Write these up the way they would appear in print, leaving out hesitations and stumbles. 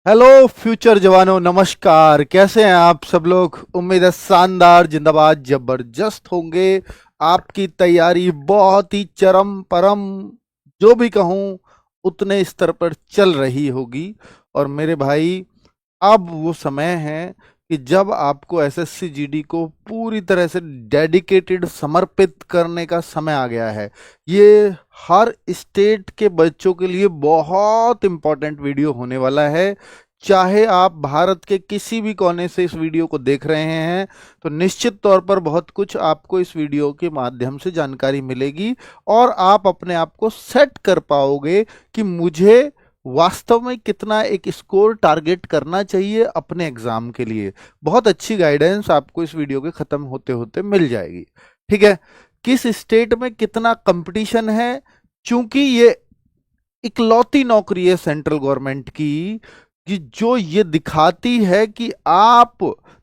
Hello future जवानों, नमस्कार। कैसे हैं आप सब लोग? उम्मीद है शानदार, जिंदाबाद, जबरदस्त होंगे। आपकी तैयारी बहुत ही चरम परम, जो भी कहूं, उतने स्तर पर चल रही होगी। और मेरे भाई, अब वो समय है कि जब आपको एसएससी जीडी को पूरी तरह से डेडिकेटेड समर्पित करने का समय आ गया है। ये हर स्टेट के बच्चों के लिए बहुत इंपॉर्टेंट वीडियो होने वाला है। चाहे आप भारत के किसी भी कोने से इस वीडियो को देख रहे हैं, तो निश्चित तौर पर बहुत कुछ आपको इस वीडियो के माध्यम से जानकारी मिलेगी और आप अपने आप को सेट कर पाओगे कि मुझे वास्तव में कितना एक स्कोर टारगेट करना चाहिए अपने एग्जाम के लिए। बहुत अच्छी गाइडेंस आपको इस वीडियो के खत्म होते होते मिल जाएगी। ठीक है, किस स्टेट में कितना कंपटीशन है, चूंकि ये इकलौती नौकरी है सेंट्रल गवर्नमेंट की कि जो ये दिखाती है कि आप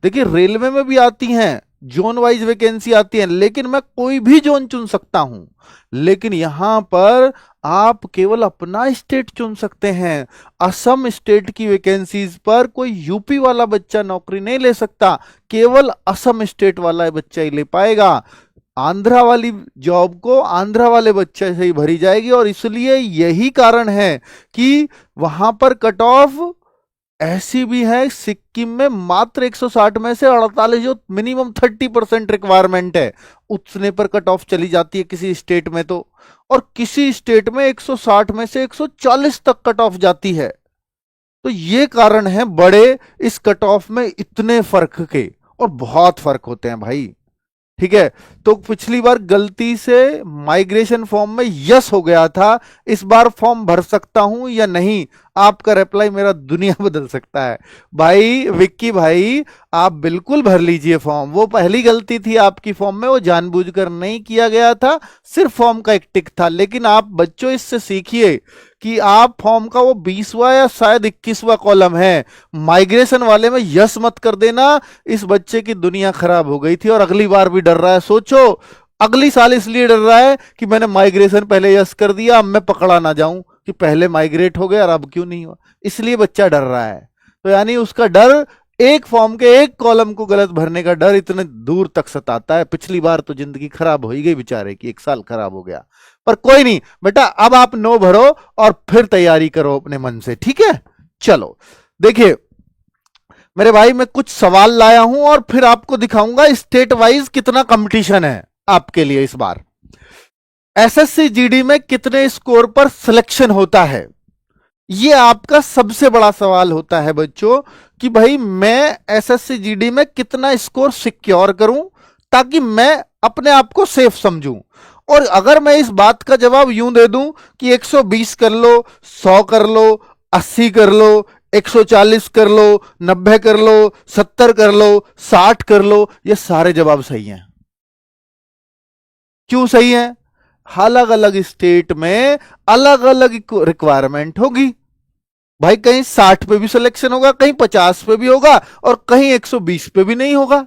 देखिए, रेलवे में भी आती हैं जोन वाइज वैकेंसी आती है, लेकिन मैं कोई भी जोन चुन सकता हूं। लेकिन यहां पर आप केवल अपना स्टेट चुन सकते हैं। असम स्टेट की वैकेंसीज पर कोई यूपी वाला बच्चा नौकरी नहीं ले सकता, केवल असम स्टेट वाला बच्चा ही ले पाएगा। आंध्रा वाली जॉब को आंध्रा वाले बच्चे से ही भरी जाएगी, और इसलिए यही कारण है कि वहां पर कट ऑफ ऐसी भी है। सिक्किम में मात्र 160 में से 48, जो मिनिमम 30% रिक्वायरमेंट है, उतने पर कट ऑफ चली जाती है किसी स्टेट में तो। और किसी स्टेट में 160 में से 140 तक कट ऑफ जाती है। तो ये कारण है बड़े इस कट ऑफ में इतने फर्क के, और बहुत फर्क होते हैं भाई। ठीक है, तो पिछली बार गलती से माइग्रेशन फॉर्म में यस हो गया था, इस बार फॉर्म भर सकता हूं या नहीं? आपका रिप्लाई मेरा दुनिया बदल सकता है। भाई विक्की भाई, आप बिल्कुल भर लीजिए फॉर्म। वो पहली गलती थी आपकी फॉर्म में, वो जानबूझकर नहीं किया गया था, सिर्फ फॉर्म का एक टिक था। लेकिन आप बच्चों इससे सीखिए कि आप फॉर्म का वो 20वां या शायद 21वां कॉलम है, माइग्रेशन वाले में यस मत कर देना। इस बच्चे की दुनिया खराब हो गई थी और अगली बार भी डर रहा है। सोचो, अगली साल इसलिए डर रहा है कि मैंने माइग्रेशन पहले यस कर दिया, अब मैं पकड़ा ना जाऊं कि पहले माइग्रेट हो गया और अब क्यों नहीं हुआ। इसलिए बच्चा डर रहा है। तो यानी उसका डर, एक फॉर्म के एक कॉलम को गलत भरने का डर इतने दूर तक सताता है। पिछली बार तो जिंदगी खराब हो ही गई बेचारे की, एक साल खराब हो गया। पर कोई नहीं बेटा, अब आप नो भरो और फिर तैयारी करो अपने मन से। ठीक है, चलो देखिए मेरे भाई, मैं कुछ सवाल लाया हूं और फिर आपको दिखाऊंगा स्टेट वाइज कितना कंपटीशन है आपके लिए इस बार। एसएससी जीडी में कितने स्कोर पर सिलेक्शन होता है, ये आपका सबसे बड़ा सवाल होता है बच्चों, कि भाई मैं एसएससी जीडी में कितना स्कोर सिक्योर करूं ताकि मैं अपने आप को सेफ समझूं। और अगर मैं इस बात का जवाब यूं दे दूं कि 120 कर लो, 100 कर लो, 80 कर लो, 140 कर लो, 90 कर लो, 70 कर लो, 60 कर लो, ये सारे जवाब सही हैं। क्यों सही है? अलग अलग स्टेट में अलग अलग रिक्वायरमेंट होगी। भाई कहीं 60 पे भी सिलेक्शन होगा, कहीं 50 पे भी होगा, और कहीं 120 पे भी नहीं होगा।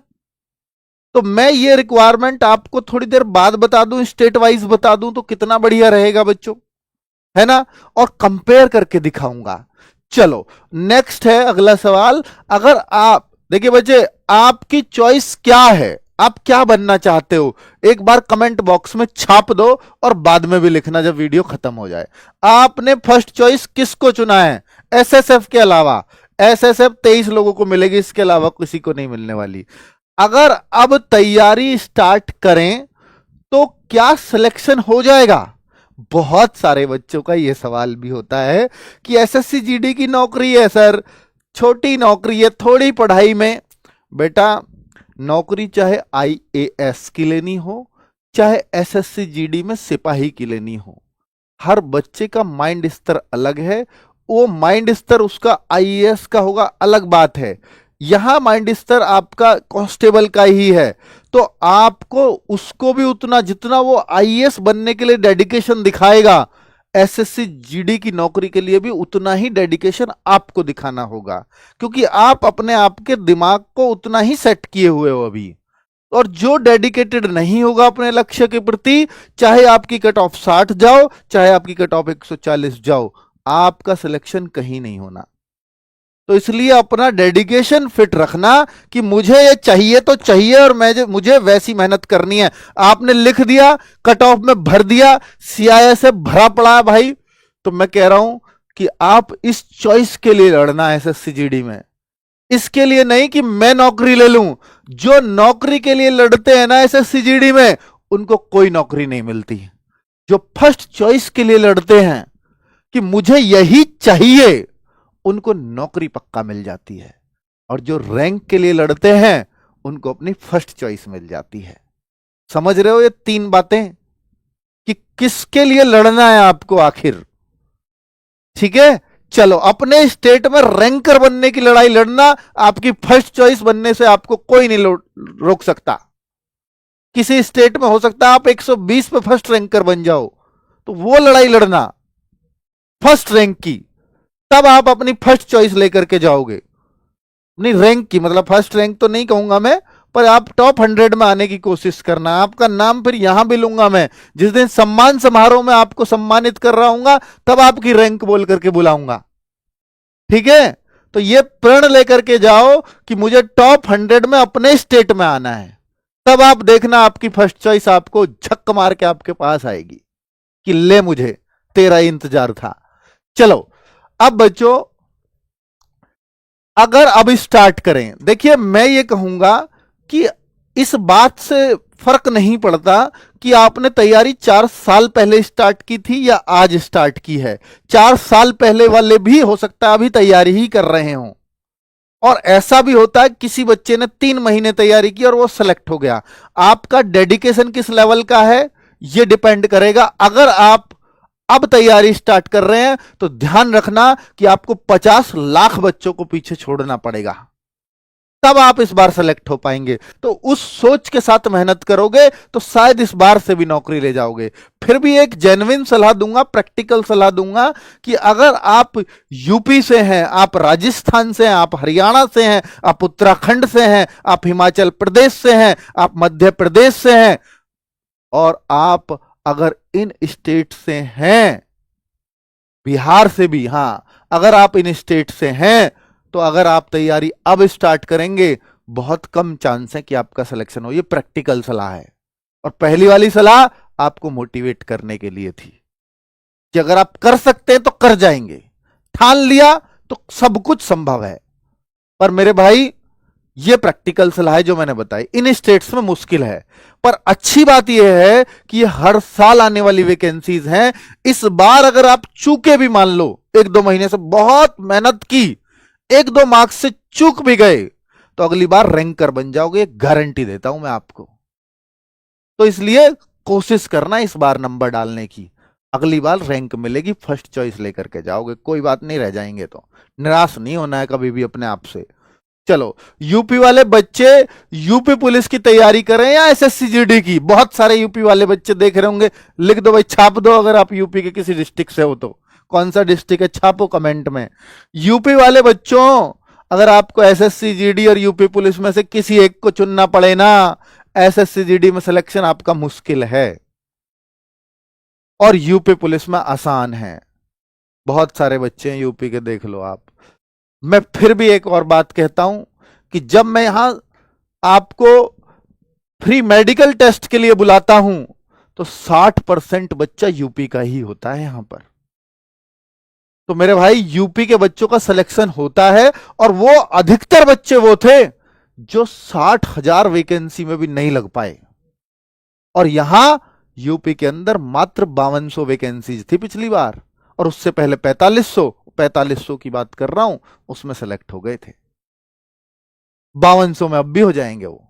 तो मैं ये रिक्वायरमेंट आपको थोड़ी देर बाद बता दूं, स्टेट वाइज बता दूं, तो कितना बढ़िया रहेगा बच्चों, है ना? और कंपेयर करके दिखाऊंगा। चलो नेक्स्ट है अगला सवाल। अगर आप देखिए बच्चे, आपकी चॉइस क्या है, आप क्या बनना चाहते हो, एक बार कमेंट बॉक्स में छाप दो और बाद में भी लिखना जब वीडियो खत्म हो जाए। आपने फर्स्ट चॉइस किसको चुना है? एसएसएफ के अलावा। एसएसएफ 23 लोगों को मिलेगी, इसके अलावा किसी को नहीं मिलने वाली। अगर अब तैयारी स्टार्ट करें तो क्या सिलेक्शन हो जाएगा? बहुत सारे बच्चों का यह सवाल भी होता है कि एसएससी जीडी की नौकरी है सर, छोटी नौकरी है, थोड़ी पढ़ाई में। बेटा, नौकरी चाहे आईएएस की लेनी हो, चाहे एसएससी जीडी में सिपाही की लेनी हो, हर बच्चे का माइंड स्तर अलग है। वो माइंड स्तर उसका आईएएस का होगा, अलग बात है। यहां माइंड स्तर आपका कांस्टेबल का ही है, तो आपको उसको भी उतना, जितना वो आईएएस बनने के लिए डेडिकेशन दिखाएगा, एसएससी जीडी की नौकरी के लिए भी उतना ही डेडिकेशन आपको दिखाना होगा, क्योंकि आप अपने आप के दिमाग को उतना ही सेट किए हुए हो अभी। और जो डेडिकेटेड नहीं होगा अपने लक्ष्य के प्रति, चाहे आपकी कट ऑफ 60 जाओ, चाहे आपकी कट ऑफ 140 जाओ, आपका सिलेक्शन कहीं नहीं होना। तो इसलिए अपना डेडिकेशन फिट रखना कि मुझे ये चाहिए तो चाहिए और मुझे वैसी मेहनत करनी है। आपने लिख दिया, कट ऑफ में भर दिया, सीआईए से भरा पड़ा है भाई, तो मैं कह रहा हूं कि आप इस चॉइस के लिए लड़ना है एसएससी जीडी में, इसके लिए नहीं कि मैं नौकरी ले लूं। जो नौकरी के लिए लड़ते हैं ना एसएससी जीडी में, उनको कोई नौकरी नहीं मिलती। जो फर्स्ट चॉइस के लिए लड़ते हैं कि मुझे यही चाहिए, उनको नौकरी पक्का मिल जाती है। और जो रैंक के लिए लड़ते हैं, उनको अपनी फर्स्ट चॉइस मिल जाती है। समझ रहे हो ये तीन बातें कि किसके लिए लड़ना है आपको आखिर? ठीक है, चलो, अपने स्टेट में रैंकर बनने की लड़ाई लड़ना, आपकी फर्स्ट चॉइस बनने से आपको कोई नहीं रोक सकता। किसी स्टेट में हो सकता है आप 120 पे फर्स्ट रैंकर बन जाओ, तो वो लड़ाई लड़ना फर्स्ट रैंक की, तब आप अपनी फर्स्ट चॉइस लेकर के जाओगे। अपनी रैंक की मतलब फर्स्ट रैंक तो नहीं कहूंगा मैं, पर आप टॉप 100 में आने की कोशिश करना। आपका नाम फिर यहां भी लूंगा मैं, जिस दिन सम्मान समारोह में आपको सम्मानित कर रहा हूंगा, तब आपकी रैंक बोल करके बुलाऊंगा। ठीक है, तो ये प्रण लेकर के जाओ कि मुझे टॉप 100 में अपने स्टेट में आना है, तब आप देखना आपकी फर्स्ट चॉइस आपको झक मार के आपके पास आएगी कि ले, मुझे तेरा इंतजार था। चलो अब बच्चों, अगर अब स्टार्ट करें, देखिए मैं ये कहूंगा कि इस बात से फर्क नहीं पड़ता कि आपने तैयारी 4 साल पहले स्टार्ट की थी या आज स्टार्ट की है। 4 साल पहले वाले भी हो सकता है अभी तैयारी ही कर रहे हों, और ऐसा भी होता है किसी बच्चे ने 3 महीने तैयारी की और वो सेलेक्ट हो गया। आपका डेडिकेशन किस लेवल का है ये डिपेंड करेगा। अगर आप अब तैयारी स्टार्ट कर रहे हैं तो ध्यान रखना कि आपको 50 लाख बच्चों को पीछे छोड़ना पड़ेगा, तब आप इस बार सेलेक्ट हो पाएंगे। तो उस सोच के साथ मेहनत करोगे तो शायद इस बार से भी नौकरी ले जाओगे। फिर भी एक जेन्युइन सलाह दूंगा, प्रैक्टिकल सलाह दूंगा कि अगर आप यूपी से हैं, आप राजस्थान से हैं, आप हरियाणा से हैं, आप उत्तराखंड से हैं, आप हिमाचल प्रदेश से हैं, आप मध्य प्रदेश से हैं, और आप अगर इन स्टेट से हैं, बिहार से भी, हां, अगर आप इन स्टेट से हैं, तो अगर आप तैयारी अब स्टार्ट करेंगे, बहुत कम चांस है कि आपका सिलेक्शन हो। ये प्रैक्टिकल सलाह है, और पहली वाली सलाह आपको मोटिवेट करने के लिए थी कि अगर आप कर सकते हैं तो कर जाएंगे, ठान लिया तो सब कुछ संभव है। पर मेरे भाई, ये प्रैक्टिकल सलाह है जो मैंने बताई। इन स्टेट्स में मुश्किल है, पर अच्छी बात यह है कि ये हर साल आने वाली वैकेंसीज हैं। इस बार अगर आप चूके भी, मान लो 1-2 महीने से बहुत मेहनत की, 1-2 मार्क्स से चूक भी गए, तो अगली बार रैंकर बन जाओगे, गारंटी देता हूं मैं आपको। तो इसलिए कोशिश करना इस बार नंबर डालने की, अगली बार रैंक मिलेगी, फर्स्ट चॉइस लेकर के जाओगे, कोई बात नहीं, रह जाएंगे तो निराश नहीं होना है कभी भी अपने आप से। चलो, यूपी वाले बच्चे यूपी पुलिस की तैयारी करें या एसएससी जीडी की, बहुत सारे यूपी वाले बच्चे देख रहे होंगे, लिख दो भाई, छाप दो, अगर आप यूपी के किसी डिस्ट्रिक्ट से हो तो, कौन सा डिस्ट्रिक्ट है छापो कमेंट में। यूपी वाले बच्चों, अगर आपको एसएससी जीडी और यूपी पुलिस में से किसी एक को चुनना पड़े ना, एसएससी जीडी में सिलेक्शन आपका मुश्किल है और यूपी पुलिस में आसान है। बहुत सारे बच्चे हैं यूपी के, देख लो आप। मैं फिर भी एक और बात कहता हूं कि जब मैं यहां आपको फ्री मेडिकल टेस्ट के लिए बुलाता हूं, तो 60% बच्चा यूपी का ही होता है यहां पर। तो मेरे भाई, यूपी के बच्चों का सिलेक्शन होता है, और वो अधिकतर बच्चे वो थे जो 60,000 वैकेंसी में भी नहीं लग पाए, और यहां यूपी के अंदर मात्र 5200 वैकेंसीज थी पिछली बार, और उससे पहले 4500 की बात कर रहा हूं, उसमें सेलेक्ट हो गए थे। 5200 में अब भी हो जाएंगे वो,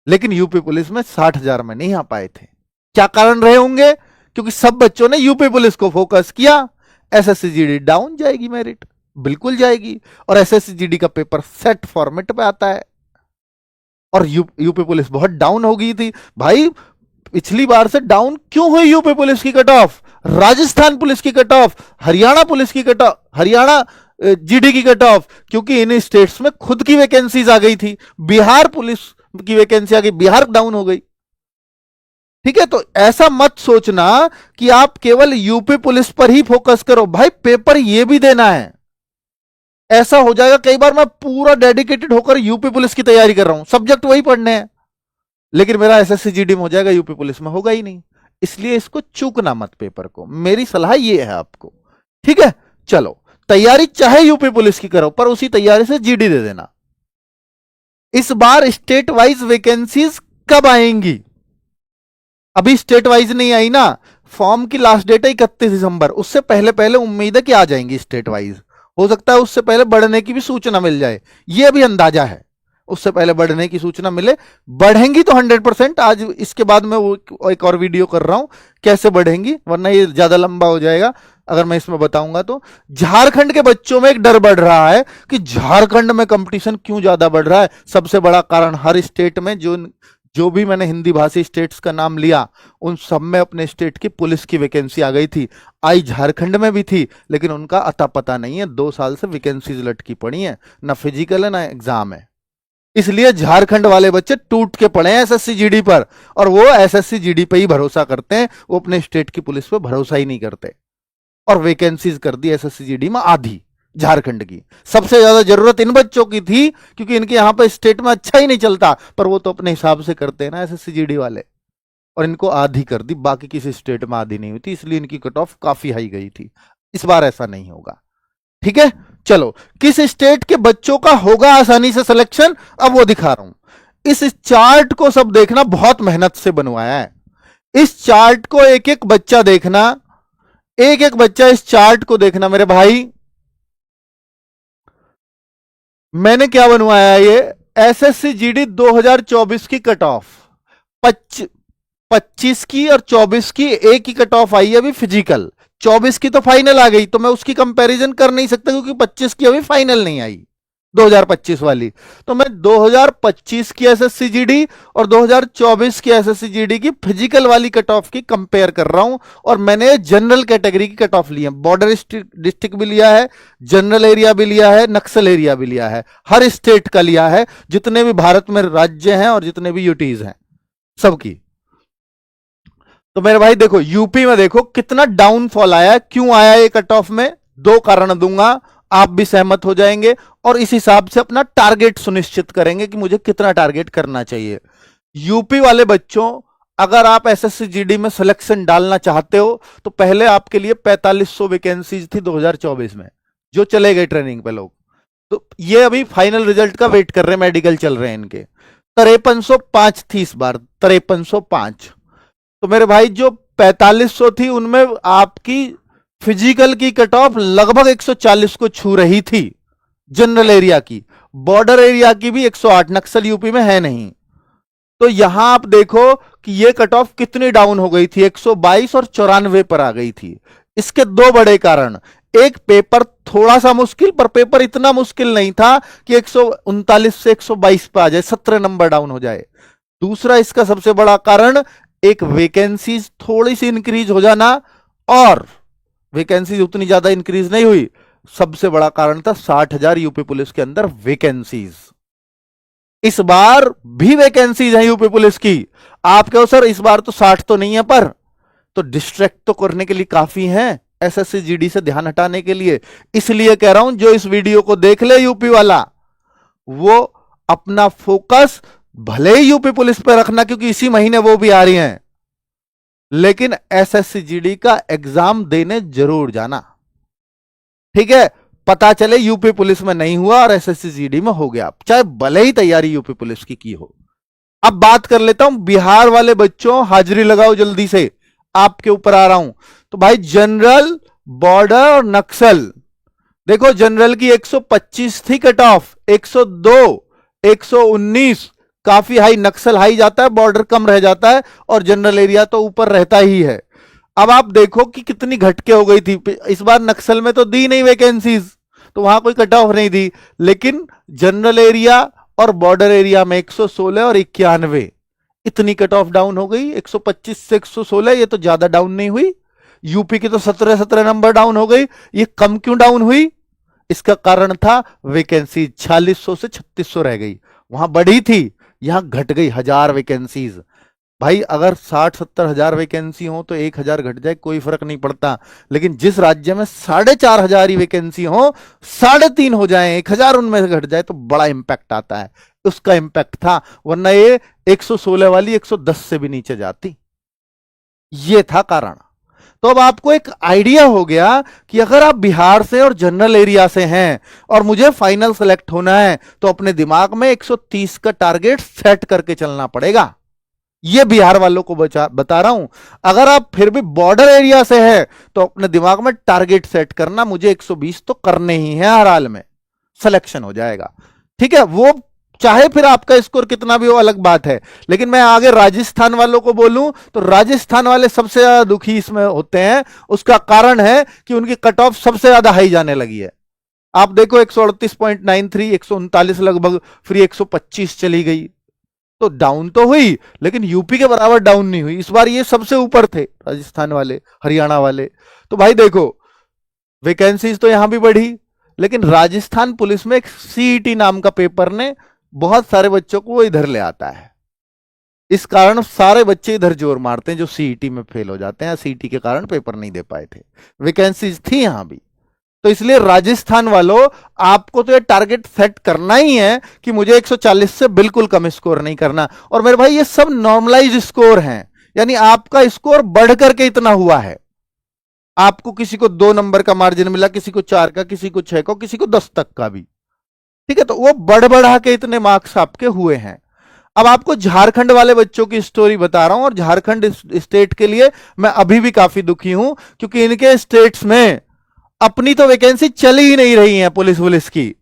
लेकिन यूपी पुलिस में 60,000 में नहीं आ पाए थे। क्या कारण रहे होंगे? क्योंकि सब बच्चों ने यूपी पुलिस को फोकस किया। एसएससी जीडी डाउन जाएगी, मेरिट बिल्कुल जाएगी, और एसएससी जीडी का पेपर सेट फॉर्मेट पे आता है, और यूपी पुलिस बहुत डाउन हो गई थी भाई। पिछली बार से डाउन क्यों हुई यूपी पुलिस की कट ऑफ, राजस्थान पुलिस की कट ऑफ, हरियाणा पुलिस की कट ऑफ, हरियाणा जीडी की कट ऑफ? क्योंकि इन स्टेट्स में खुद की वैकेंसीज आ गई थी। बिहार पुलिस की वैकेंसी आ गई, बिहार डाउन हो गई। ठीक है, तो ऐसा मत सोचना कि आप केवल यूपी पुलिस पर ही फोकस करो भाई, पेपर ये भी देना है। ऐसा हो जाएगा कई बार मैं पूरा डेडिकेटेड होकर यूपी पुलिस की तैयारी कर रहा हूं, सब्जेक्ट वही पढ़ने हैं, लेकिन मेरा एसएससी जीडी में हो जाएगा, यूपी पुलिस में होगा ही नहीं। इसलिए इसको चूकना मत पेपर को, मेरी सलाह ये है आपको। ठीक है, चलो तैयारी चाहे यूपी पुलिस की करो, पर उसी तैयारी से जीडी दे देना। इस बार स्टेट वाइज वैकेंसीज कब आएंगी? अभी स्टेट वाइज नहीं आई ना, फॉर्म की लास्ट डेट है 31 दिसंबर, उससे पहले पहले उम्मीद है कि आ जाएंगी स्टेट वाइज। हो सकता है उससे पहले बढ़ने की भी सूचना मिल जाए, ये भी अंदाजा है, उससे पहले बढ़ने की सूचना मिले। बढ़ेंगी तो 100%। आज इसके बाद मैं वो एक और वीडियो कर रहा हूं कैसे बढ़ेंगी, वरना ये ज्यादा लंबा हो जाएगा अगर मैं इसमें बताऊंगा तो। झारखंड के बच्चों में एक डर बढ़ रहा है कि झारखंड में कंपटीशन क्यों ज्यादा बढ़ रहा है। सबसे बड़ा कारण, हर स्टेट में जो जो भी मैंने हिंदी भाषी स्टेट्स का नाम लिया, उन सब में अपने स्टेट की पुलिस की वैकेंसी आ गई थी। आई झारखंड में भी थी, लेकिन उनका अता पता नहीं है, 2 साल से वैकेंसीज लटकी पड़ी हैं, ना फिजिकल है ना एग्जाम है। इसलिए झारखंड वाले बच्चे टूट के पड़े हैं एसएससी जीडी पर, और वो एसएससी जीडी पे ही भरोसा करते हैं, वो अपने स्टेट की पुलिस पे भरोसा ही नहीं करते। और वैकेंसीज कर दी एसएससी जीडी में आधी झारखंड की। सबसे ज्यादा जरूरत इन बच्चों की थी, क्योंकि इनके यहां पर स्टेट में अच्छा ही नहीं चलता, पर वो तो अपने हिसाब से करते हैं ना एसएससी जीडी वाले, और इनको आधी कर दी, बाकी किसी स्टेट में आधी नहीं हुई थी, इसलिए इनकी कट ऑफ काफी हाई गई थी। इस बार ऐसा नहीं होगा। ठीक है, चलो किस स्टेट के बच्चों का होगा आसानी से सिलेक्शन, अब वो दिखा रहा हूं। इस चार्ट को सब देखना, बहुत मेहनत से बनवाया है। इस चार्ट को एक एक बच्चा देखना, एक एक बच्चा इस चार्ट को देखना मेरे भाई। मैंने क्या बनवाया है, ये एसएससी जीडी 2024 की कट ऑफ, 25 की और 24 की एक ही कट ऑफ आई है अभी फिजिकल। 24 की तो फाइनल आ गई, तो मैं उसकी कंपैरिजन कर नहीं सकता, क्योंकि 25 की अभी फाइनल नहीं आई 2025 वाली। तो मैं 2025 की एसएससी जीडी और 2024 की एसएससी जीडी की फिजिकल वाली कट ऑफ की कंपेयर कर रहा हूं। और मैंने जनरल कैटेगरी की कट ऑफ ली है, बॉर्डर डिस्ट्रिक्ट भी लिया है, जनरल एरिया भी लिया है, नक्सल एरिया भी लिया है, हर स्टेट का लिया है, जितने भी भारत में राज्य हैं और जितने भी यूटीज हैं सबकी। तो मेरे भाई देखो, यूपी में देखो कितना डाउनफॉल आया, क्यों आया ये कट ऑफ में, 2 कारण दूंगा, आप भी सहमत हो जाएंगे, और इस हिसाब से अपना टारगेट सुनिश्चित करेंगे कि मुझे कितना टारगेट करना चाहिए। यूपी वाले बच्चों, अगर आप एसएससी जीडी में सिलेक्शन डालना चाहते हो, तो पहले आपके लिए 4500 वैकेंसीज थी 2024 में, जो चले गए ट्रेनिंग पे लोग, तो ये अभी फाइनल रिजल्ट का वेट कर रहे हैं, मेडिकल चल रहे हैं इनके। 5305 थी इस बार, 5305। तो मेरे भाई जो 4500 थी, उनमें आपकी फिजिकल की कट ऑफ लगभग 140 को छू रही थी, जनरल एरिया की। बॉर्डर एरिया की भी 108, नक्सल यूपी में है नहीं। तो यहां आप देखो कि ये कट ऑफ कितनी डाउन हो गई थी, 122 और 94 पर आ गई थी। इसके 2 बड़े कारण, एक पेपर थोड़ा सा मुश्किल, पर पेपर इतना मुश्किल नहीं था कि 139 से 122 पे आ जाए, 17 नंबर डाउन हो जाए। दूसरा इसका सबसे बड़ा कारण, एक वैकेंसी थोड़ी सी इंक्रीज हो जाना, और वैकेंसी उतनी ज्यादा इंक्रीज नहीं हुई। सबसे बड़ा कारण था 60,000 यूपी पुलिस के अंदर वैकेंसीज। इस बार भी वैकेंसीज है यूपी पुलिस की। आप कहो सर इस बार तो 60 तो नहीं है, पर तो डिस्ट्रैक्ट तो करने के लिए काफी है, एसएससी जीडी से ध्यान हटाने के लिए। इसलिए कह रहा हूं, जो इस वीडियो को देख ले यूपी वाला, वो अपना फोकस भले ही यूपी पुलिस पे रखना, क्योंकि इसी महीने वो भी आ रही हैं, लेकिन एसएससी जीडी का एग्जाम देने जरूर जाना। ठीक है, पता चले यूपी पुलिस में नहीं हुआ और एसएससी जीडी में हो गया, चाहे भले ही तैयारी यूपी पुलिस की हो। अब बात कर लेता हूं बिहार वाले बच्चों, हाजिरी लगाओ जल्दी से, आपके ऊपर आ रहा हूं। तो भाई जनरल, बॉर्डर और नक्सल, देखो जनरल की 125 थी कट ऑफ, 102, 119 काफी हाई, नक्सल हाई जाता है, बॉर्डर कम रह जाता है, और जनरल एरिया तो ऊपर रहता ही है। अब आप देखो कि कितनी घटके हो गई थी। इस बार नक्सल में तो दी नहीं वैकेंसीज, तो वहां कोई कट ऑफ नहीं दी, लेकिन जनरल एरिया और बॉर्डर एरिया में 116 और 91, इतनी कट ऑफ डाउन हो गई। 125 से 116, ये तो ज्यादा डाउन नहीं हुई। यूपी की तो 17-17 नंबर डाउन हो गई, ये कम क्यों डाउन हुई? इसका कारण था वैकेंसी 4600 से 3600 रह गई, वहां बढ़ी थी, यहां घट गई 1000 वैकेंसीज। भाई अगर 60-70 हजार वैकेंसी हो तो 1 हजार घट जाए कोई फर्क नहीं पड़ता, लेकिन जिस राज्य में 4,500 ही वैकेंसी हो, 3.5 हो जाए, 1 हजार उनमें से घट जाए तो बड़ा इंपैक्ट आता है। उसका इंपैक्ट था, वरना ये 116 वाली 110 से भी नीचे जाती। ये था कारण। तो अब आपको एक आइडिया हो गया कि अगर आप बिहार से और जनरल एरिया से हैं और मुझे फाइनल सेलेक्ट होना है तो अपने दिमाग में 130 का टारगेट सेट करके चलना पड़ेगा। ये बिहार वालों को बता रहा हूं। अगर आप फिर भी बॉर्डर एरिया से है तो अपने दिमाग में टारगेट सेट करना, मुझे 120 तो करने ही है, हर हाल में सिलेक्शन हो जाएगा। ठीक है, वो चाहे फिर आपका स्कोर कितना भी हो अलग बात है। लेकिन मैं आगे राजस्थान वालों को बोलूं तो राजस्थान वाले सबसे ज्यादा दुखी इसमें होते हैं। उसका कारण है कि उनकी कट ऑफ सबसे ज्यादा हाई जाने लगी है। आप देखो 138.93, 139 लगभग, फिर 125 चली गई। तो डाउन तो हुई, लेकिन यूपी के बराबर डाउन नहीं हुई। इस बार ये सबसे ऊपर थे राजस्थान वाले, हरियाणा वाले। तो भाई देखो, वैकेंसीज तो यहां भी बढ़ी, लेकिन राजस्थान पुलिस में एक सीईटी नाम का पेपर ने बहुत सारे बच्चों को वो इधर ले आता है। इस कारण सारे बच्चे इधर जोर मारते हैं जो सीईटी में फेल हो जाते हैं, सीईटी के कारण पेपर नहीं दे पाए थे। वैकेंसीज थी यहां भी। तो इसलिए राजस्थान वालों, आपको तो ये टारगेट सेट करना ही है कि मुझे 140 से बिल्कुल कम स्कोर नहीं करना। और मेरे भाई ये सब नॉर्मलाइज स्कोर हैं, यानी आपका स्कोर बढ़ करके इतना हुआ है। आपको किसी को 2 नंबर का मार्जिन मिला, किसी को 4 का, किसी को 6 का, किसी को 10 तक का भी। ठीक है, तो वो बढ़ बढ़ा के इतने मार्क्स आपके हुए हैं। अब आपको झारखंड वाले बच्चों की स्टोरी बता रहा हूं, और झारखंड स्टेट के लिए मैं अभी भी काफी दुखी हूं, क्योंकि इनके स्टेट्स में अपनी तो वैकेंसी चली ही नहीं रही है पुलिस की,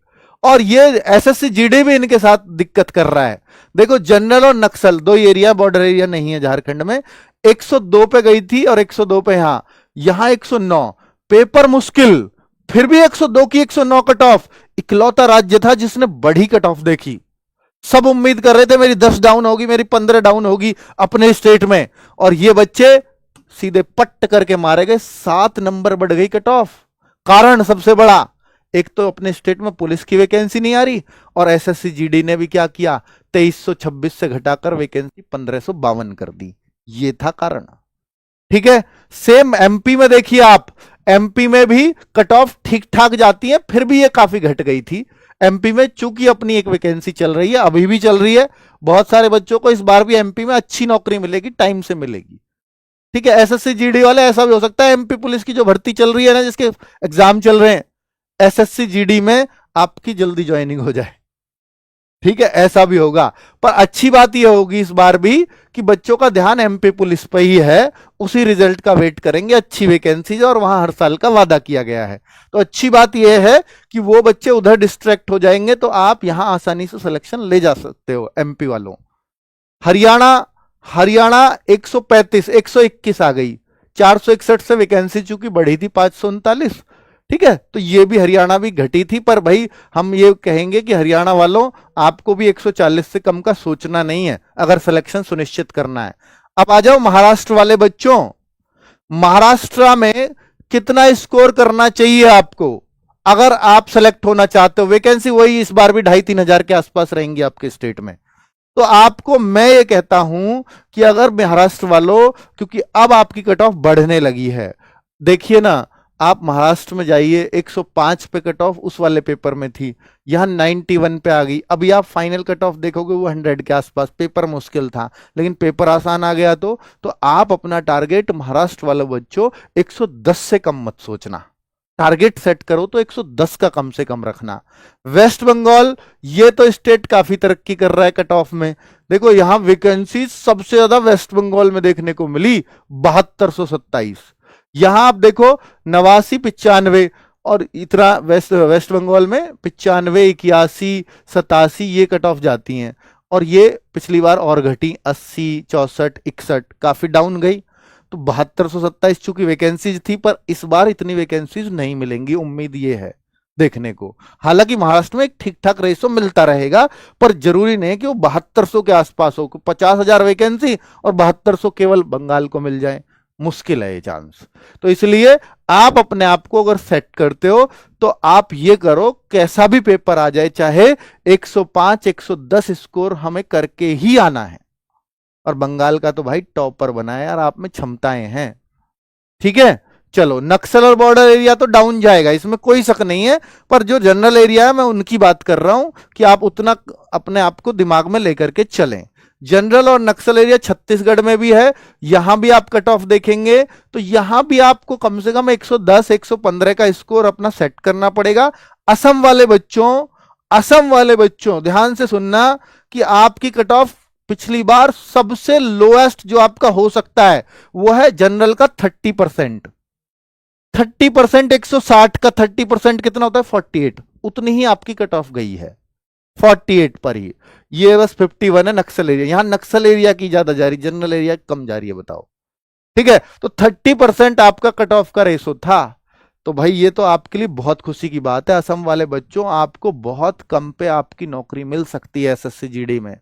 और ये एसएससी जीडी भी इनके साथ दिक्कत कर रहा है। देखो, जनरल और नक्सल दो एरिया, बॉर्डर एरिया नहीं है झारखंड में। 102 पे गई थी और 102 पे यहां 109, पेपर मुश्किल, फिर भी 102 की 109 कट ऑफ। इकलौता राज्य था जिसने बड़ी कट ऑफ देखी। सब उम्मीद कर रहे थे मेरी 10 डाउन होगी, मेरी 15 डाउन होगी अपने स्टेट में, और ये बच्चे सीधे पट्ट करके मारे गए। 7 नंबर बढ़ गई कट ऑफ। कारण सबसे बड़ा, एक तो अपने स्टेट में पुलिस की वैकेंसी नहीं आ रही, और एसएससी जीडी ने भी क्या किया, 2326 से घटाकर वैकेंसी 1552 कर दी। ये था कारण। ठीक है, सेम एमपी में देखिए आप, एमपी में भी कट ऑफ ठीक ठाक जाती है, फिर भी ये काफी घट गई थी। एमपी में चूंकि अपनी एक वैकेंसी चल रही है, अभी भी चल रही है, बहुत सारे बच्चों को इस बार भी एमपी में अच्छी नौकरी मिलेगी, टाइम से मिलेगी। ठीक है, एसएससी जीडी वाले, ऐसा भी हो सकता है एमपी पुलिस की जो भर्ती चल रही है ना, जिसके एग्जाम चल रहे हैं, एसएससी जीडी में आपकी जल्दी ज्वाइनिंग हो जाए। ठीक है, ऐसा भी होगा। पर अच्छी बात यह होगी इस बार भी कि बच्चों का ध्यान एमपी पुलिस पे ही है, उसी रिजल्ट का वेट करेंगे। अच्छी वैकेंसीज और वहां हर साल का वादा किया गया है, तो अच्छी बात यह है कि वो बच्चे उधर डिस्ट्रैक्ट हो जाएंगे, तो आप यहां आसानी से सिलेक्शन ले जा सकते हो एमपी वालों। हरियाणा, हरियाणा 135, 121 आ गई। 461 से वैकेंसी चूंकि बढ़ी थी 539। ठीक है, तो ये भी हरियाणा भी घटी थी, पर भाई हम ये कहेंगे कि हरियाणा वालों, आपको भी 140 से कम का सोचना नहीं है अगर सिलेक्शन सुनिश्चित करना है। अब आ जाओ महाराष्ट्र वाले बच्चों। महाराष्ट्र में कितना स्कोर करना चाहिए आपको अगर आप सेलेक्ट होना चाहते हो? वैकेंसी वही इस बार भी 2,500-3,000 के आसपास रहेंगी आपके स्टेट में। तो आपको मैं ये कहता हूं कि अगर महाराष्ट्र वालों, क्योंकि अब आपकी कट ऑफ बढ़ने लगी है, देखिए ना, आप महाराष्ट्र में जाइए, 105 पे कट ऑफ उस वाले पेपर में थी, यहां 91 पे आ गई। अभी आप फाइनल कट ऑफ देखोगे वो 100 के आसपास। पेपर मुश्किल था, लेकिन पेपर आसान आ गया। तो आप अपना टारगेट महाराष्ट्र वाले बच्चों 110 से कम मत सोचना। टारगेट सेट करो तो 110 का कम से कम रखना। वेस्ट बंगाल, ये तो स्टेट काफी तरक्की कर रहा है कट ऑफ में। देखो, यहां वैकेंसी सबसे ज्यादा वेस्ट बंगाल में देखने को मिली, 7227। यहां आप देखो 89, 95, और इतना वेस्ट बंगाल में 95, 81, 87 ये कट ऑफ जाती हैं। और ये पिछली बार और घटी, 80, 64, 61, काफी डाउन गई। तो 7227 चूंकि वैकेंसीज थी, पर इस बार इतनी वैकेंसीज नहीं मिलेंगी, उम्मीद ये है देखने को। हालांकि महाराष्ट्र में एक ठीक ठाक रेशो मिलता रहेगा, पर जरूरी नहीं कि वो 7200 के आसपास हो। 50,000 वैकेंसी और 7200 केवल बंगाल को मिल जाए, मुश्किल है ये चांस। तो इसलिए आप अपने आप को अगर सेट करते हो तो आप ये करो, कैसा भी पेपर आ जाए, चाहे 105, 110 स्कोर हमें करके ही आना है। और बंगाल का तो भाई टॉपर बना है यार, आप में क्षमताएं हैं। ठीक है, चलो नक्सल और बॉर्डर एरिया तो डाउन जाएगा, इसमें कोई शक नहीं है। पर जो जनरल एरिया है मैं उनकी बात कर रहा हूं कि आप उतना अपने आप को दिमाग में लेकर के चलें। जनरल और नक्सल एरिया छत्तीसगढ़ में भी है, यहां भी आप कट ऑफ देखेंगे तो यहां भी आपको कम से कम 110 115 का स्कोर अपना सेट करना पड़ेगा। असम वाले बच्चों, असम वाले बच्चों ध्यान से सुनना कि आपकी कट ऑफ पिछली बार सबसे लोएस्ट जो आपका हो सकता है वो है जनरल का 30%। 30% 160 का 30% कितना होता है 48, उतनी ही आपकी कट ऑफ गई है 48 पर ही। ये बस 51 है नक्सल एरिया, यहां नक्सल एरिया की ज्यादा जा रही, जनरल एरिया कम जा रही है, बताओ। ठीक है, तो 30% आपका कट ऑफ का रेशो था। तो भाई ये तो आपके लिए बहुत खुशी की बात है असम वाले बच्चों, आपको बहुत कम पे आपकी नौकरी मिल सकती है एसएससी जीडी में।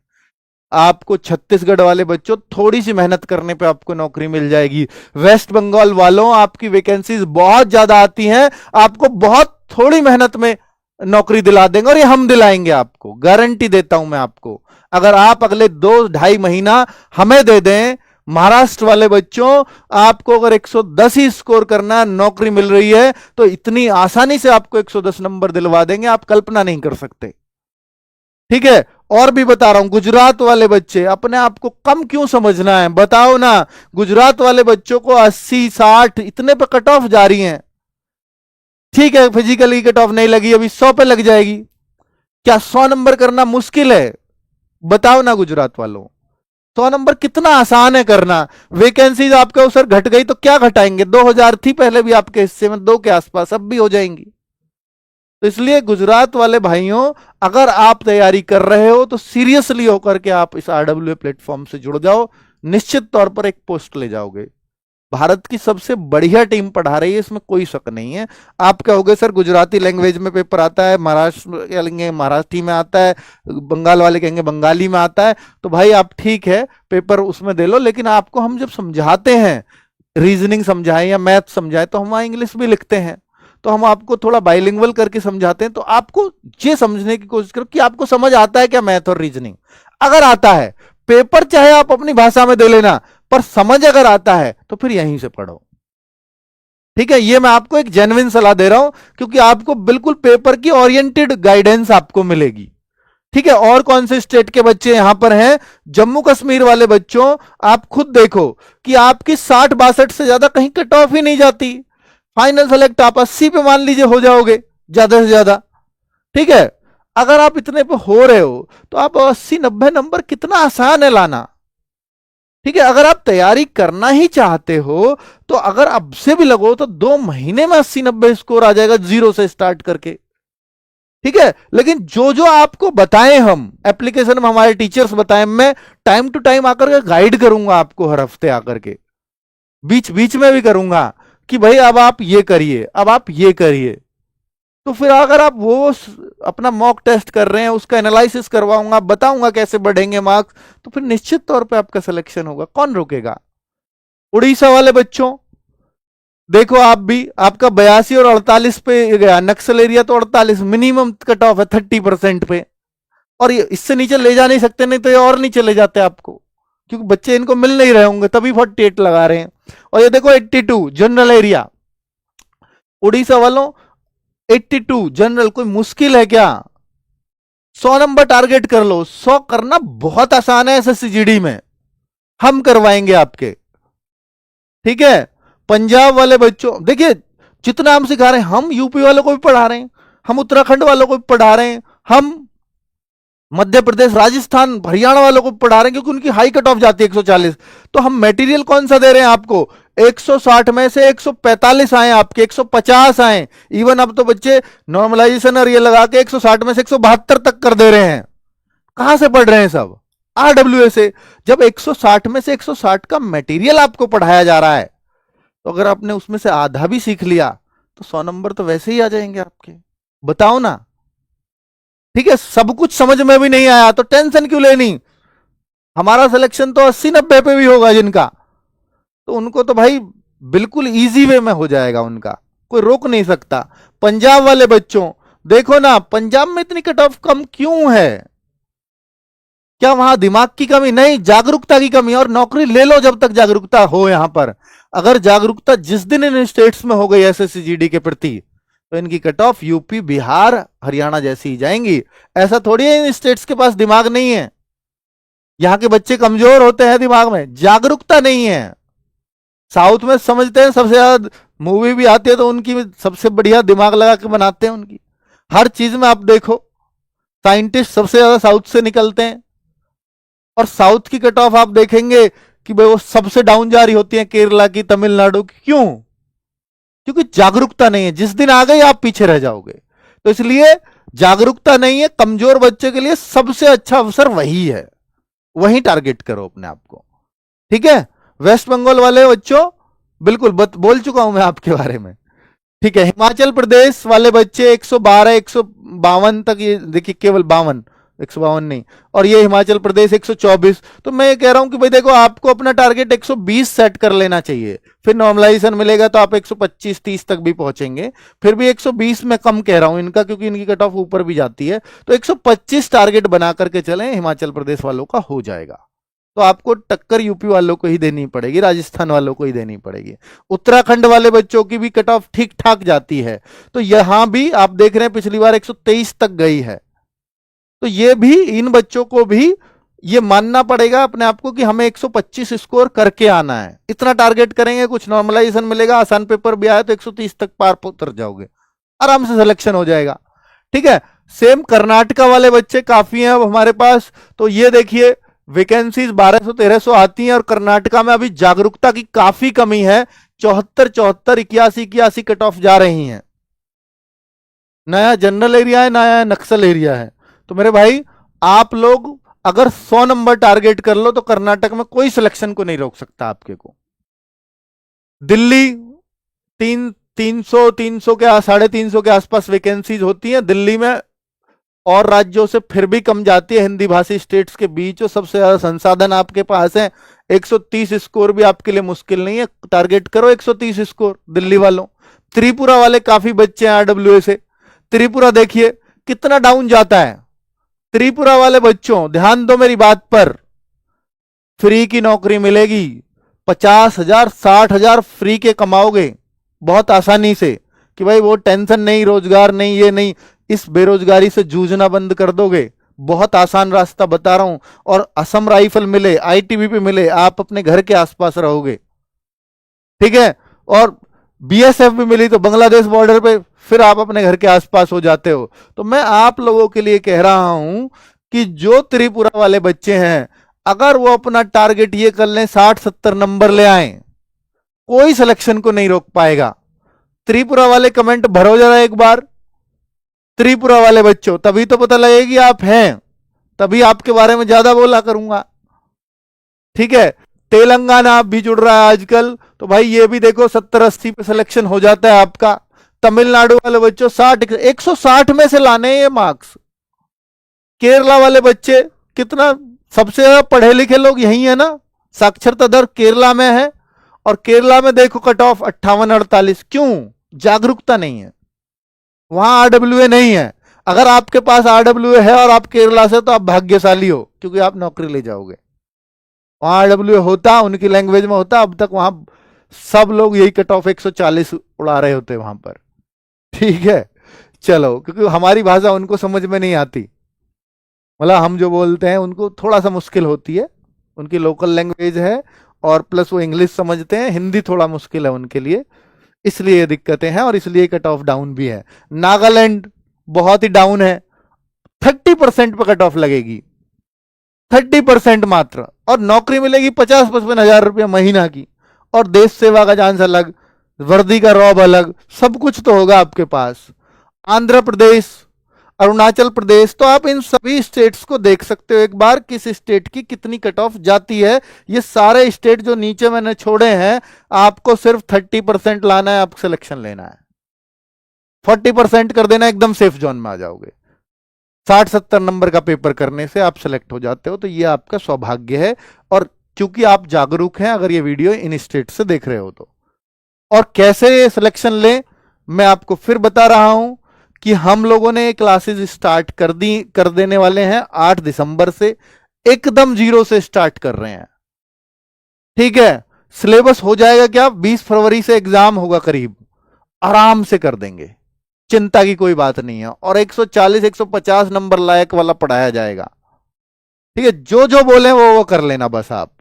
आपको छत्तीसगढ़ वाले बच्चों थोड़ी सी मेहनत करने पे आपको नौकरी मिल जाएगी। वेस्ट बंगाल वालों आपकी वैकेंसीज बहुत ज्यादा आती हैं, आपको बहुत थोड़ी मेहनत में नौकरी दिला देंगे, और ये हम दिलाएंगे आपको, गारंटी देता हूं मैं आपको। अगर आप अगले 2-2.5 महीना हमें दे दें, महाराष्ट्र वाले बच्चों आपको अगर 110 ही स्कोर करना, नौकरी मिल रही है तो इतनी आसानी से आपको 110 नंबर दिलवा देंगे, आप कल्पना नहीं कर सकते। ठीक है, और भी बता रहा हूं, गुजरात वाले बच्चे अपने आप को कम क्यों समझना है, बताओ ना। गुजरात वाले बच्चों को 80-60 इतने पे कट ऑफ जा रही है। ठीक है, फिजिकली कट ऑफ नहीं लगी, अभी 100 पे लग जाएगी। क्या 100 नंबर करना मुश्किल है, बताओ ना गुजरात वालों। 100 नंबर कितना आसान है करना। वैकेंसीज आपके अवसर घट गई तो क्या घटाएंगे, 2000 थी पहले भी आपके हिस्से में, 2 के आसपास अब भी हो जाएंगी। तो इसलिए गुजरात वाले भाइयों, अगर आप तैयारी कर रहे हो तो सीरियसली होकर के आप इस आरडब्ल्यूए प्लेटफॉर्म से जुड़ जाओ, निश्चित तौर पर एक पोस्ट ले जाओगे। भारत की सबसे बढ़िया टीम पढ़ा रही है, इसमें कोई शक नहीं है। आप कहोगे सर गुजराती लैंग्वेज में पेपर आता है, महाराष्ट्र कहेंगे मराठी में आता है, बंगाल वाले कहेंगे बंगाली में आता है, तो भाई आप ठीक है पेपर उसमें दे लो, लेकिन आपको हम जब समझाते हैं, रीजनिंग समझाएं या मैथ समझाएं, तो हम वहां इंग्लिश भी लिखते हैं, तो हम आपको थोड़ा बाइलिंगुअल करके समझाते हैं। तो आपको ये समझने की कोशिश करो कि आपको समझ आता है क्या मैथ और रीजनिंग। अगर आता है, पेपर चाहे आप अपनी भाषा में दे लेना, पर समझ अगर आता है तो फिर यहीं से पढ़ो। ठीक है, ये मैं आपको एक जेन्युइन सलाह दे रहा हूं, क्योंकि आपको बिल्कुल पेपर की ओरिएंटेड गाइडेंस आपको मिलेगी। ठीक है, और कौन से स्टेट के बच्चे यहां पर हैं, जम्मू कश्मीर वाले बच्चों, आप खुद देखो कि आपकी 60-62 से ज्यादा कहीं कट ऑफ ही नहीं जाती। फाइनल सेलेक्ट आप 80 पे मान लीजिए हो जाओगे ज्यादा से ज्यादा। ठीक है, अगर आप इतने पे हो रहे हो तो आप 80-90 नंबर कितना आसान है लाना। ठीक है, अगर आप तैयारी करना ही चाहते हो तो अगर अब से भी लगो तो 2 महीने में 80-90 स्कोर आ जाएगा, जीरो से स्टार्ट करके। ठीक है, लेकिन जो जो आपको बताएं, हम एप्लीकेशन में हमारे टीचर्स बताएं, मैं टाइम टू टाइम आकर के गाइड करूंगा आपको, हर हफ्ते आकर के बीच बीच में भी करूंगा कि भाई अब आप ये करिए, अब आप ये करिए। तो फिर अगर आप वो अपना मॉक टेस्ट कर रहे हैं, उसका एनालिसिस करवाऊंगा, बताऊंगा कैसे बढ़ेंगे मार्क्स, तो फिर निश्चित तौर पे आपका सिलेक्शन होगा, कौन रोकेगा। उड़ीसा वाले बच्चों देखो, आप भी, आपका 82 और 48 पे गया, नक्सल एरिया तो 48 मिनिमम कट ऑफ है 30% पे, और ये इससे नीचे ले जा नहीं सकते, नहीं तो ये और नीचे ले जाते आपको, क्योंकि बच्चे इनको मिल नहीं रहे होंगे तभी 48 लगा रहे हैं। और ये देखो 82 जनरल एरिया, उड़ीसा वालों 82 जनरल, कोई मुश्किल है क्या। 100 नंबर टारगेट कर लो, 100 करना बहुत आसान है एसएससी में, हम करवाएंगे आपके। ठीक है, पंजाब वाले बच्चों देखिए, जितना हम सिखा रहे हैं, हम यूपी वालों को भी पढ़ा रहे हैं, हम उत्तराखंड वालों को भी पढ़ा रहे हैं, हम मध्य प्रदेश राजस्थान हरियाणा वालों को पढ़ा रहे हैं, क्योंकि उनकी हाई कट ऑफ जाती है 140। तो हम मटेरियल कौन सा दे रहे हैं आपको, 160 में से 145 आए आपके, 150 आए, इवन अब तो बच्चे नॉर्मलाइजेशन और ये लगा के 160 में से 172 तक कर दे रहे हैं। कहां से पढ़ रहे हैं सब, आरडब्ल्यूए से। जब 160 में से 160 का मटेरियल आपको पढ़ाया जा रहा है, तो अगर आपने उसमें से आधा भी सीख लिया तो 100 नंबर तो वैसे ही आ जाएंगे आपके, बताओ ना। ठीक है, सब कुछ समझ में भी नहीं आया तो टेंशन क्यों लेनी, हमारा सिलेक्शन तो 80-90 पे भी होगा जिनका, तो उनको तो भाई बिल्कुल इजी वे में हो जाएगा, उनका कोई रोक नहीं सकता। पंजाब वाले बच्चों देखो ना, पंजाब में इतनी कट ऑफ कम क्यों है, क्या वहां दिमाग की कमी? नहीं, जागरूकता की कमी। और नौकरी ले लो जब तक जागरूकता हो। यहां पर अगर जागरूकता जिस दिन इन स्टेट्स में हो गई एसएससी जीडी के प्रति, तो इनकी cut off UP, Bihar, Haryana जैसी ही जाएंगी। ऐसा थोड़ी है इन स्टेट्स के पास दिमाग नहीं है। यहां के बच्चे कमजोर होते हैं दिमाग में, जागरूकता नहीं है। साउथ में समझते हैं, सबसे ज्यादा मूवी भी आती है तो उनकी सबसे बढ़िया दिमाग लगा के बनाते हैं उनकी। हर चीज में आप देखो, साइंटिस्ट सबसे ज्यादा साउथ से निकलते हैं। और साउथ की कट ऑफ आप देखेंगे कि भाई वो सबसे डाउन जा रही होती है, केरला की, तमिलनाडु की। क्यों? क्योंकि जागरूकता नहीं है। जिस दिन आ गई आप पीछे रह जाओगे। तो इसलिए जागरूकता नहीं है। कमजोर बच्चे के लिए सबसे अच्छा अवसर वही है, वही टारगेट करो अपने आप को। ठीक है? वेस्ट बंगाल वाले बच्चों, बिल्कुल बोल चुका हूं मैं आपके बारे में। ठीक है? हिमाचल प्रदेश वाले बच्चे 112, 152 तक, ये देखिए केवल 52, 152 नहीं। और ये हिमाचल प्रदेश 124। तो मैं ये कह रहा हूं कि भाई देखो, आपको अपना टारगेट 120 सेट कर लेना चाहिए। फिर नॉर्मलाइजेशन मिलेगा तो आप 125, 30 तक भी पहुंचेंगे। फिर भी 120 में कम कह रहा हूं इनका, क्योंकि इनकी कट ऑफ ऊपर भी जाती है। तो 125 टारगेट बना करके चलें, हिमाचल प्रदेश वालों का हो जाएगा। तो आपको टक्कर यूपी वालों को ही देनी पड़ेगी, राजस्थान वालों को ही देनी पड़ेगी। उत्तराखंड वाले बच्चों की भी कट ऑफ ठीक ठाक जाती है। तो यहां भी आप देख रहे हैं पिछली बार 123 तक गई है। तो ये भी, इन बच्चों को भी ये मानना पड़ेगा अपने आप को कि हमें 125 स्कोर करके आना है। इतना टारगेट करेंगे, कुछ नॉर्मलाइजेशन मिलेगा, आसान पेपर भी आया तो 130 तक पार उतर जाओगे, आराम से सिलेक्शन हो जाएगा। ठीक है? सेम कर्नाटका वाले बच्चे काफी हैं अब हमारे पास। तो ये देखिए, वैकेंसीज 1200-1300 आती हैं और कर्नाटका में अभी जागरूकता की काफी कमी है। 74, 74, 81 कट ऑफ जा रही हैं। नया जनरल एरिया है, नया नक्सल एरिया है। तो मेरे भाई, आप लोग अगर 100 नंबर टारगेट कर लो तो कर्नाटक में कोई सिलेक्शन को नहीं रोक सकता आपके को। दिल्ली 300, 300 के 350 के आसपास वैकेंसीज होती हैं दिल्ली में। और राज्यों से फिर भी कम जाती है, हिंदी भाषी स्टेट्स के बीच। और सबसे ज्यादा संसाधन आपके पास है। 130 स्कोर भी आपके लिए मुश्किल नहीं है। टारगेट करो 130 स्कोर दिल्ली वालों। त्रिपुरा वाले काफी बच्चे हैं आरडब्ल्यूए से। त्रिपुरा देखिए कितना डाउन जाता है। त्रिपुरा वाले बच्चों, ध्यान दो मेरी बात पर। फ्री की नौकरी मिलेगी, 50,000, 60,000 फ्री के कमाओगे बहुत आसानी से। कि भाई वो टेंशन नहीं, रोजगार नहीं, ये नहीं। इस बेरोजगारी से जूझना बंद कर दोगे। बहुत आसान रास्ता बता रहा हूं। और असम राइफल मिले, आईटीबीपी मिले, आप अपने घर के आसपास रहोगे। ठीक है? और बीएसएफ भी मिली तो बांग्लादेश बॉर्डर पे, फिर आप अपने घर के आसपास हो जाते हो। तो मैं आप लोगों के लिए कह रहा हूं कि जो त्रिपुरा वाले बच्चे हैं, अगर वो अपना टारगेट ये कर लें, 60-70 नंबर ले आए, कोई सिलेक्शन को नहीं रोक पाएगा। त्रिपुरा वाले कमेंट भरो जरा एक बार। त्रिपुरा वाले बच्चों, तभी तो पता लगेगी आप हैं, तभी आपके बारे में ज्यादा बोला करूंगा। ठीक है? तेलंगाना भी जुड़ रहा है आजकल। तो भाई ये भी देखो, 70-80 पे सिलेक्शन हो जाता है आपका। तमिलनाडु वाले बच्चों 60, 160 में से लाने ये मार्क्स। केरला वाले बच्चे कितना, सबसे ज्यादा पढ़े लिखे लोग यही है ना, साक्षरता दर केरला में है। और केरला में देखो कट ऑफ 58-48। क्यों? जागरूकता नहीं है वहां, आरडब्ल्यूए नहीं है। अगर आपके पास आरडब्ल्यूए है और आप केरला से, तो आप भाग्यशाली हो, क्योंकि आप नौकरी ले जाओगे। वहां आरडब्ल्यूए होता, उनकी लैंग्वेज में होता, अब तक वहां सब लोग यही कट ऑफ 140 उड़ा रहे होते वहां पर। ठीक है? चलो, क्योंकि हमारी भाषा उनको समझ में नहीं आती। मतलब हम जो बोलते हैं उनको थोड़ा सा मुश्किल होती है, उनकी लोकल लैंग्वेज है। और प्लस वो इंग्लिश समझते हैं, हिंदी थोड़ा मुश्किल है उनके लिए। इसलिए ये दिक्कतें हैं और इसलिए कट ऑफ डाउन भी है। नागालैंड बहुत ही डाउन है, 30% पे कट ऑफ लगेगी, 30% मात्र। और नौकरी मिलेगी 50-55 हजार रुपया महीना की। और देश सेवा का चांस अलग, वर्दी का रौब अलग, सब कुछ तो होगा आपके पास। आंध्र प्रदेश, अरुणाचल प्रदेश, तो आप इन सभी स्टेट्स को देख सकते हो एक बार, किस स्टेट की कितनी कट ऑफ जाती है। ये सारे स्टेट जो नीचे मैंने छोड़े हैं, आपको सिर्फ 30% लाना है, आपको सिलेक्शन लेना है। 40% कर देना, एकदम सेफ जोन में आ जाओगे। 60-70 नंबर का पेपर करने से आप सिलेक्ट हो जाते हो। तो ये आपका सौभाग्य है। और क्योंकि आप जागरूक हैं, अगर ये वीडियो इन स्टेट से देख रहे हो तो। और कैसे सिलेक्शन लें, मैं आपको फिर बता रहा हूं कि हम लोगों ने क्लासेस स्टार्ट कर देने वाले हैं 8 दिसंबर से। एकदम जीरो से स्टार्ट कर रहे हैं। ठीक है, सिलेबस हो जाएगा क्या, 20 फरवरी से एग्जाम होगा करीब, आराम से कर देंगे, चिंता की कोई बात नहीं है। और 140 150 नंबर लायक वाला पढ़ाया जाएगा। ठीक है, जो जो बोले वो कर लेना बस आप।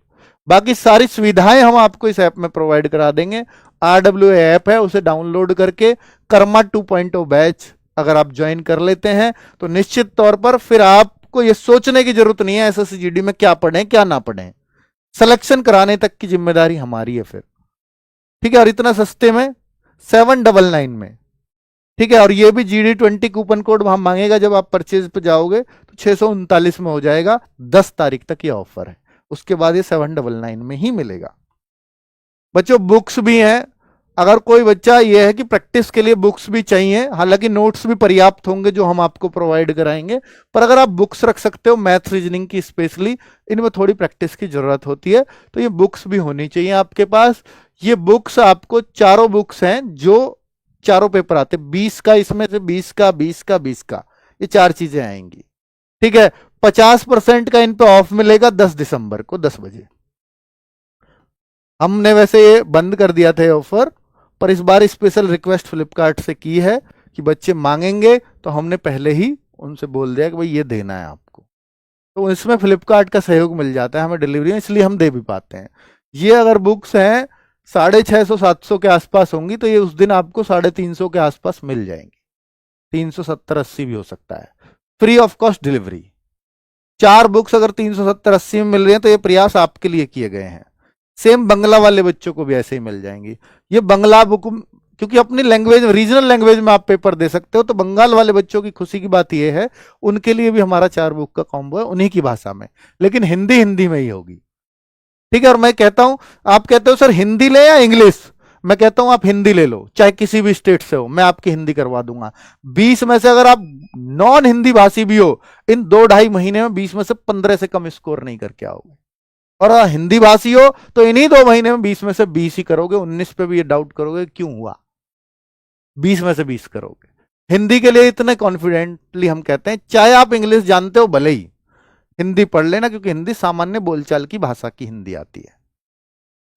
बाकी सारी सुविधाएं हम आपको इस ऐप में प्रोवाइड करा देंगे। RWA ऐप है, उसे डाउनलोड करके कर्मा 2.0 बैच अगर आप ज्वाइन कर लेते हैं तो निश्चित तौर पर फिर आपको यह सोचने की जरूरत नहीं है SSCGD में क्या पढ़ें क्या ना पढ़ें, सिलेक्शन कराने तक की जिम्मेदारी हमारी है फिर। ठीक है, और इतना सस्ते में 799 में। ठीक है, और ये भी GD20 कूपन कोड हम मांगेगा जब आप परचेज पे जाओगे तो 639 में हो जाएगा। 10 तारीख तक ये ऑफर है, उसके बाद ये 799 में ही मिलेगा। बच्चों बुक्स भी हैं, अगर कोई बच्चा ये है कि प्रैक्टिस के लिए बुक्स भी चाहिए, हालांकि नोट्स भी पर्याप्त होंगे जो हम आपको प्रोवाइड कराएंगे, पर अगर आप बुक्स रख सकते हो मैथ रीजनिंग की स्पेशली, इनमें थोड़ी प्रैक्टिस की जरूरत होती है, तो ये बुक्स भी होनी चाहिए आपके पास। ये बुक्स आपको चारों बुक्स हैं जो चारों पेपर आते, 20 का, इसमें से 20 का 20 का 20 का, ये 4 चीजें आएंगी। ठीक है, 50% का इन पे ऑफ मिलेगा 10 दिसंबर को 10 बजे। हमने वैसे ये बंद कर दिया था ऑफर, पर इस बार स्पेशल रिक्वेस्ट फ्लिपकार्ट से की है कि बच्चे मांगेंगे तो हमने पहले ही उनसे बोल दिया कि भाई ये देना है आपको, तो इसमें फ्लिपकार्ट का सहयोग मिल जाता है हमें डिलीवरी में, इसलिए हम दे भी पाते हैं। ये अगर बुक्स हैं 650 700 के आसपास होंगी तो ये उस दिन आपको 350 के आसपास मिल जाएंगी, 370-80 भी हो सकता है, free of cost delivery. 4 books अगर 370-80 में मिल रही हैं तो ये प्रयास आपके लिए किए गए हैं। सेम बंगला वाले बच्चों को भी ऐसे ही मिल जाएंगी। ये बंगला बुक क्योंकि अपनी लैंग्वेज, रीजनल लैंग्वेज में आप पेपर दे सकते हो, तो बंगाल वाले बच्चों की खुशी की बात यह है उनके लिए भी हमारा 4 बुक का कॉम्बो है उन्हीं की भाषा में, लेकिन हिंदी में ही होगी। ठीक है, और मैं कहता हूं, आप कहते हो सर हिंदी ले या इंग्लिश, मैं कहता हूं आप हिंदी ले लो, चाहे किसी भी स्टेट से हो, मैं आपकी हिंदी करवा दूंगा। 20 में से अगर आप नॉन हिंदी भाषी भी हो, इन 2-2.5 महीने में 20 में से 15 से कम स्कोर नहीं करके आओगे। और हिंदी भाषी हो तो इन्हीं 2 महीने में 20 में से 20 ही करोगे, 19 पे भी ये डाउट करोगे क्यों हुआ, 20 में से 20 करोगे। हिंदी के लिए इतने कॉन्फिडेंटली हम कहते हैं, चाहे आप इंग्लिश जानते हो भले ही हिंदी पढ़ लेना, क्योंकि हिंदी सामान्य बोलचाल की भाषा की हिंदी आती है,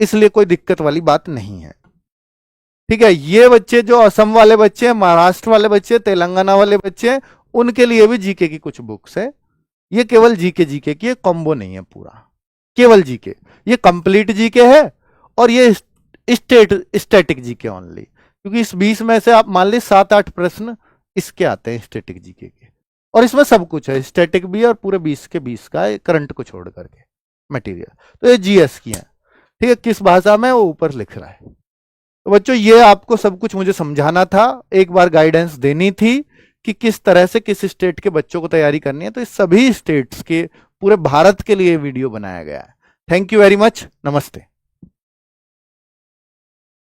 इसलिए कोई दिक्कत वाली बात नहीं है। ठीक है, ये बच्चे जो असम वाले बच्चे, महाराष्ट्र वाले बच्चे, तेलंगाना वाले बच्चे, उनके लिए भी जीके की कुछ बुक्स है। ये केवल जीके की कॉम्बो नहीं है पूरा, केवल जीके, ये कंप्लीट जीके है और ये स्टैटिक जीके ओनली, क्योंकि इस 20 में से आप मान ली 7-8 प्रश्न इसके आते हैं स्टैटिक जीके के, और इसमें सब कुछ है, स्टैटिक भी और पूरे 20 के 20 का करंट को छोड़ करके मटेरियल। तो ये जीएस की है। ठीक है, किस भाषा में वो ऊपर लिख रहा है। तो बच्चों ये आपको सब कुछ मुझे समझाना था, एक बार गाइडेंस देनी थी कि किस तरह से किस स्टेट के बच्चों को तैयारी करनी है, तो इस सभी स्टेट्स के पूरे भारत के लिए वीडियो बनाया गया है। थैंक यू वेरी मच, नमस्ते।